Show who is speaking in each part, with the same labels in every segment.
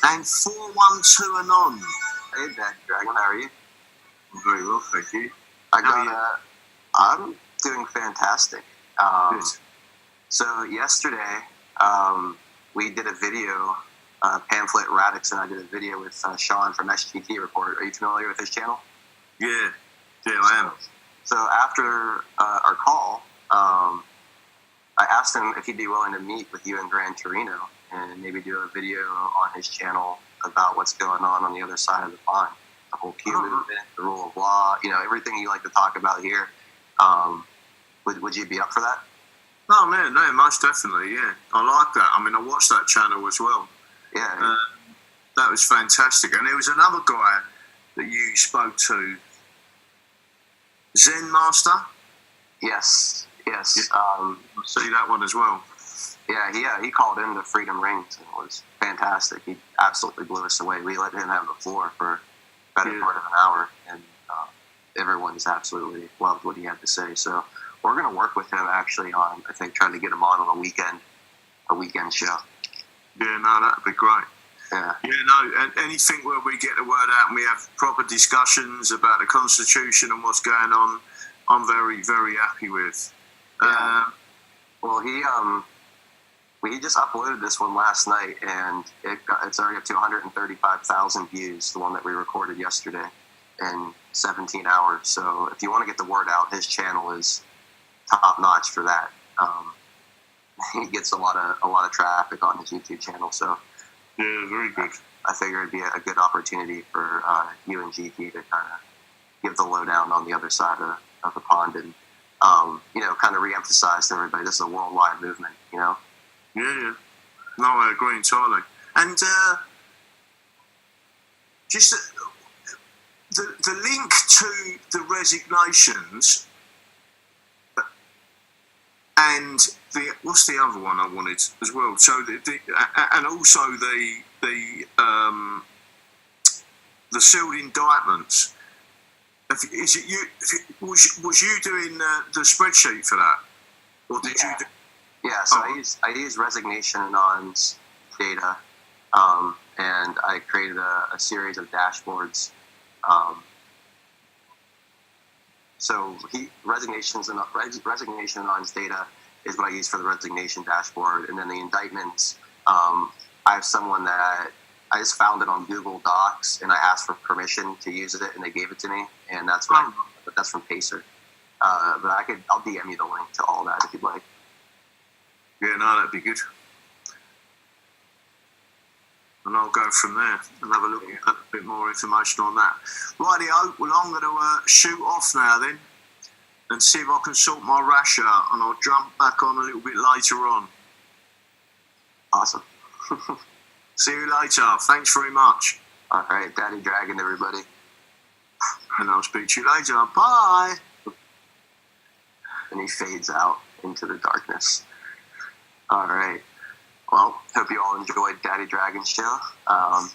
Speaker 1: and 412 Anon.
Speaker 2: Hey, Daddy Dragon, how are you?
Speaker 1: I'm very well, thank you.
Speaker 2: I'm doing fantastic.
Speaker 1: Good.
Speaker 2: So yesterday, we did a video, Pamphlet Radix and I did a video with Sean from SGT Report. Are you familiar with his channel?
Speaker 1: Yeah, I am.
Speaker 2: So after our call, I asked him if he'd be willing to meet with you in Gran Torino and maybe do a video on his channel about what's going on the other side of the pond. The whole Q movement, the rule of law, everything you like to talk about here. Would you be up for that?
Speaker 1: Oh, man, no, most definitely, yeah. I like that. I mean, I watched that channel as well.
Speaker 2: Yeah.
Speaker 1: That was fantastic. And there was another guy that you spoke to, Zen Master?
Speaker 2: Yes.
Speaker 1: Yeah. See that one as well.
Speaker 2: Yeah, he called in the Freedom Rings, and it was fantastic. He absolutely blew us away. We let him have the floor for better part of an hour, and everyone's absolutely loved what he had to say. So we're going to work with him actually on, I think, trying to get him on a weekend show.
Speaker 1: Yeah, no, that'd be great.
Speaker 2: Yeah,
Speaker 1: no, and anything where we get the word out and we have proper discussions about the Constitution and what's going on, I'm very, very happy with.
Speaker 2: Yeah. Well, he just uploaded this one last night, and it's already up to 135,000 views, the one that we recorded yesterday, in 17 hours. So if you want to get the word out, his channel is top notch for that. He gets a lot of traffic on his YouTube channel. So
Speaker 1: yeah, very good.
Speaker 2: I figure it'd be a good opportunity for you and GT to kind of give the lowdown on the other side of the pond and kind of re-emphasize to everybody this is a worldwide movement.
Speaker 1: Yeah. No, I agree entirely. And just the link to the resignations and what's the other one I wanted as well? So and also the sealed indictments. Was you doing the spreadsheet for that, or did you?
Speaker 2: Yeah, so I use Resignation Anon's data, and I created a series of dashboards. So Resignation Anon's data is what I use for the resignation dashboard, and then the indictments. I have someone that I just found it on Google Docs, and I asked for permission to use it, and they gave it to me, and that's from Pacer. But I'll DM you the link to all that if you'd like.
Speaker 1: Yeah, no, that'd be good. And I'll go from there and have a look at a bit more information on that. Rightio, well, I'm going to shoot off now then and see if I can sort my rash out, and I'll jump back on a little bit later on.
Speaker 2: Awesome.
Speaker 1: See you later. Thanks very much.
Speaker 2: All right, Daddy Dragon, everybody.
Speaker 1: And I'll speak to you later. Bye.
Speaker 2: And he fades out into the darkness. All right. Well, hope you all enjoyed Daddy Dragon's show. I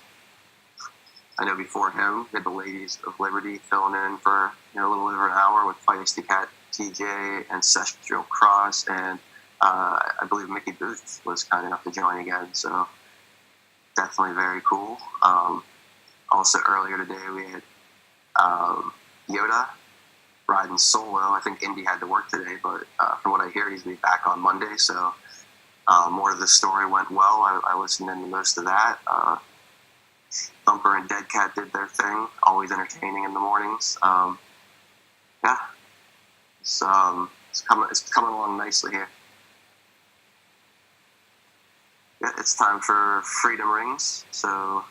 Speaker 2: know before him, we had the Ladies of Liberty filling in for a little over an hour with Feisty Cat, TJ, Ancestral Cross, and I believe Mickey Booth was kind enough to join again. So definitely very cool. Also earlier today, we had Yoda riding solo. I think Indy had to work today, but from what I hear, he's going to be back on Monday. So more of the story went well. I listened in to most of that. Thumper and Dead Cat did their thing, always entertaining in the mornings. It's coming along nicely here. Yeah, it's time for Freedom Rings. So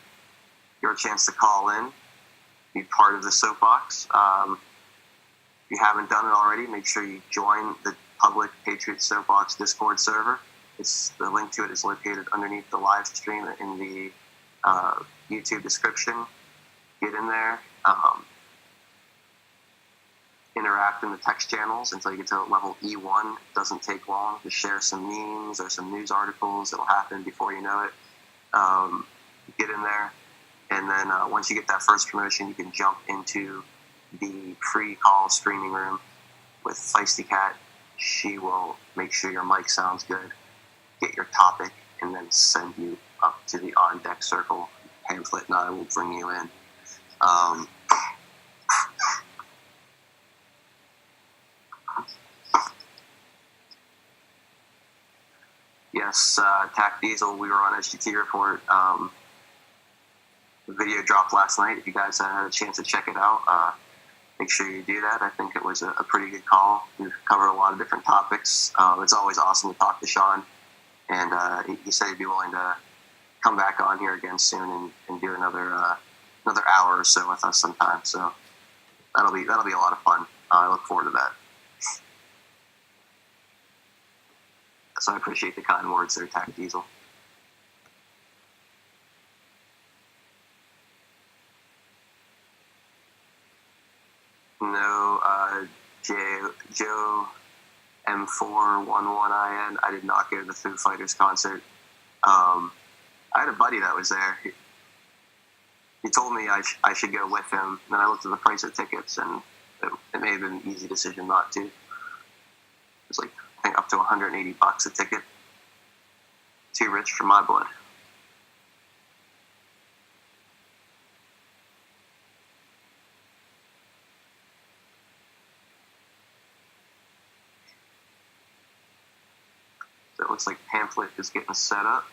Speaker 2: your chance to call in, be part of the soapbox. If you haven't done it already, make sure you join the public Patriot Soapbox Discord server. The link to it is located underneath the live stream in the YouTube description. Get in there, interact in the text channels until you get to level E1. It doesn't take long to share some memes or some news articles. It'll happen before you know it. Get in there, and then once you get that first promotion, you can jump into the free call streaming room with Feisty Cat. She will make sure your mic sounds good, get your topic, and then send you up to the on-deck circle Pamphlet and I will bring you in. Yes, Tac Diesel, we were on HGT Report. The video dropped last night. If you guys had a chance to check it out, make sure you do that. I think it was a pretty good call. We've covered a lot of different topics. It's always awesome to talk to Sean, and he said he'd be willing to come back on here again soon and do another hour or so with us sometime. So that'll be a lot of fun. I look forward to that. So I appreciate the kind words there, Tac Diesel. No, Joe M411IN. I did not go to the Foo Fighters concert. I had a buddy that was there. He told me I should go with him. Then I looked at the price of tickets, and it may have been an easy decision not to. It was like, I think, up to $180 a ticket. Too rich for my blood. So it looks like Pamphlet is getting set up.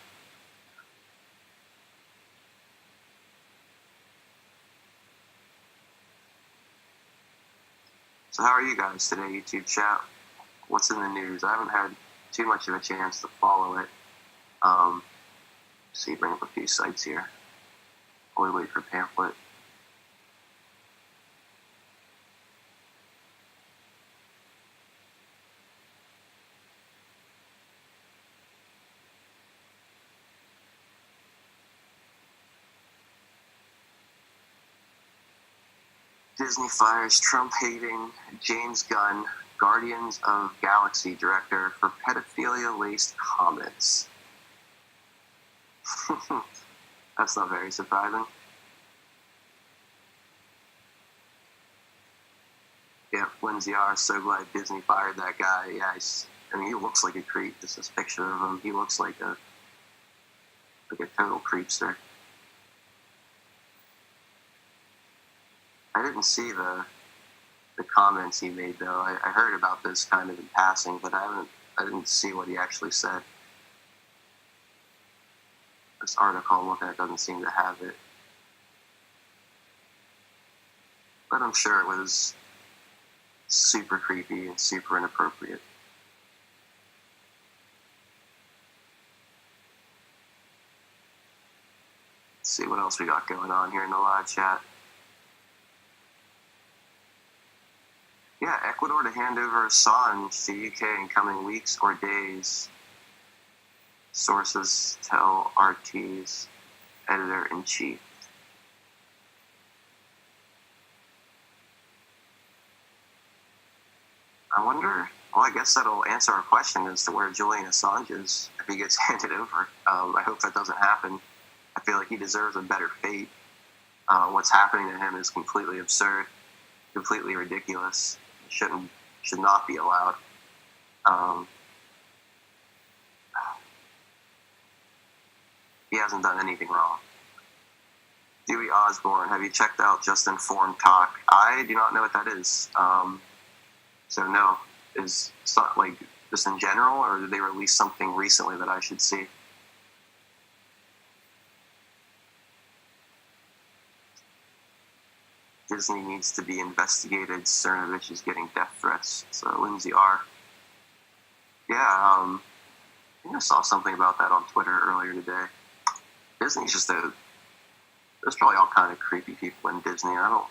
Speaker 2: So how are you guys today, YouTube chat? What's in the news? I haven't had too much of a chance to follow it. See, bring up a few sites here while we wait for Pamphlet. Disney fires Trump-hating James Gunn, Guardians of Galaxy director, for pedophilia-laced comments. That's not very surprising. Yeah, Lindsay R. So glad Disney fired that guy. Yeah, he looks like a creep. Just this picture of him, he looks like a total creepster. I didn't see the comments he made though. I heard about this kind of in passing, but I didn't see what he actually said. This article I'm looking at doesn't seem to have it, but I'm sure it was super creepy and super inappropriate. Let's see what else we got going on here in the live chat. Yeah, Ecuador to hand over Assange to UK in coming weeks or days. Sources tell RT's editor-in-chief. I wonder, well, I guess that'll answer our question as to where Julian Assange is if he gets handed over. I hope that doesn't happen. I feel like he deserves a better fate. What's happening to him is completely absurd, completely ridiculous. Should not be allowed. He hasn't done anything wrong. Dewey Osborne, have you checked out Just Informed Talk? I do not know what that is. So no, is it's not like just in general, or did they release something recently that I should see? Disney needs to be investigated. Cernovich is getting death threats. So Lindsay R. Yeah, I think I saw something about that on Twitter earlier today. Disney's just there's probably all kind of creepy people in Disney. I don't,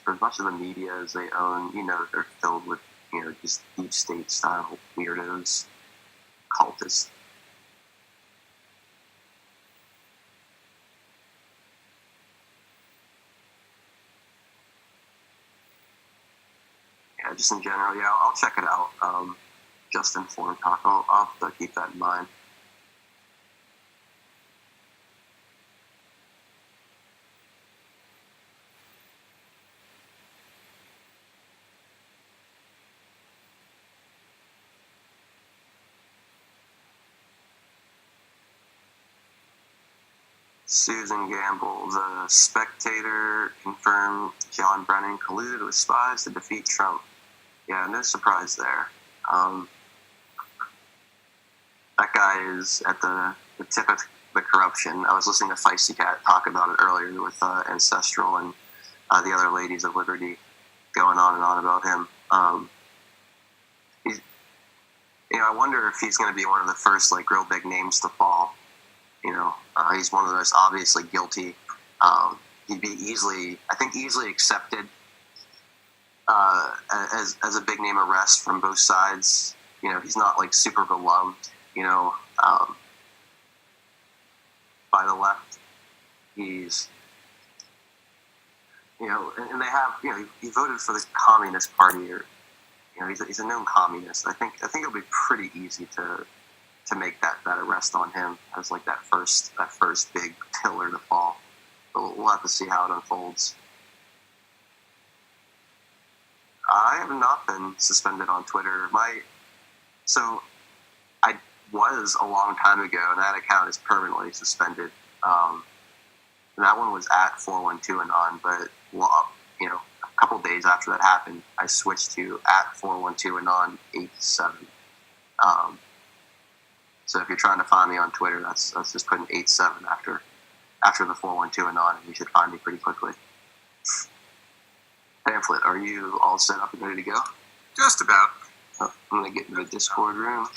Speaker 2: for as much of the media as they own, they're filled with, just deep state style weirdos, cultists. Yeah, just in general, yeah, I'll check it out. Just Informed Talk. I'll have to keep that in mind. Susan Gamble, the Spectator, confirmed John Brennan colluded with spies to defeat Trump. Yeah, no surprise there. That guy is at the tip of the corruption. I was listening to Feisty Cat talk about it earlier with Ancestral and the other ladies of Liberty going on and on about him. He's, I wonder if he's going to be one of the first real big names to fall. He's one of the most obviously guilty. He'd be easily accepted as a big name arrest from both sides. He's not super beloved. By the left, he's and they have he voted for the Communist Party, or he's a known communist. I think it'll be pretty easy to make that arrest on him as that first big pillar to fall. But we'll have to see how it unfolds. I have not been suspended on Twitter. So I was a long time ago, and that account is permanently suspended. And that one was at 412anon, but a couple days after that happened, I switched to at 412anon 87. So if you're trying to find me on Twitter, that's just putting 87 after the 412anon, and you should find me pretty quickly. Pamphlet, are you all set up and ready to go?
Speaker 1: Just about.
Speaker 2: I'm going to get into the Discord room.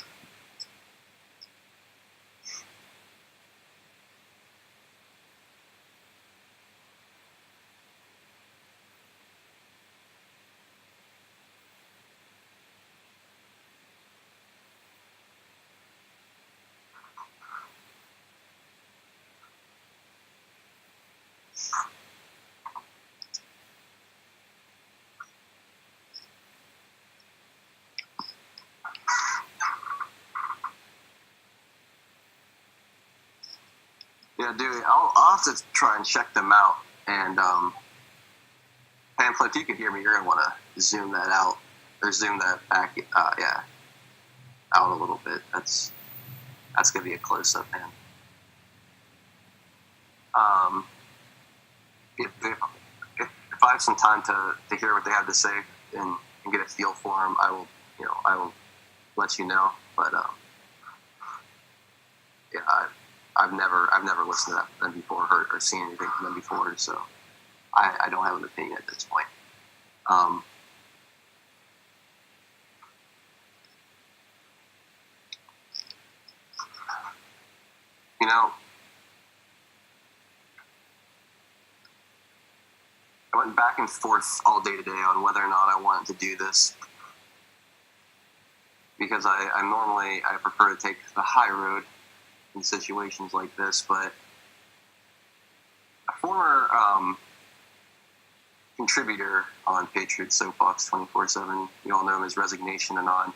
Speaker 2: Yeah, dude, I'll have to try and check them out. And Pamphlet, if you can hear me, you're going to want to zoom that out, or zoom that back, out a little bit. That's going to be a close-up, man. If I have some time to hear what they have to say and get a feel for them, I will let you know. But yeah, I've never listened to them before, heard or seen anything from them before, so I don't have an opinion at this point. I went back and forth all day today on whether or not I wanted to do this, because I prefer to take the high road in situations like this, but a former contributor on Patriot Soapbox 24/7, you all know him as Resignation Anon,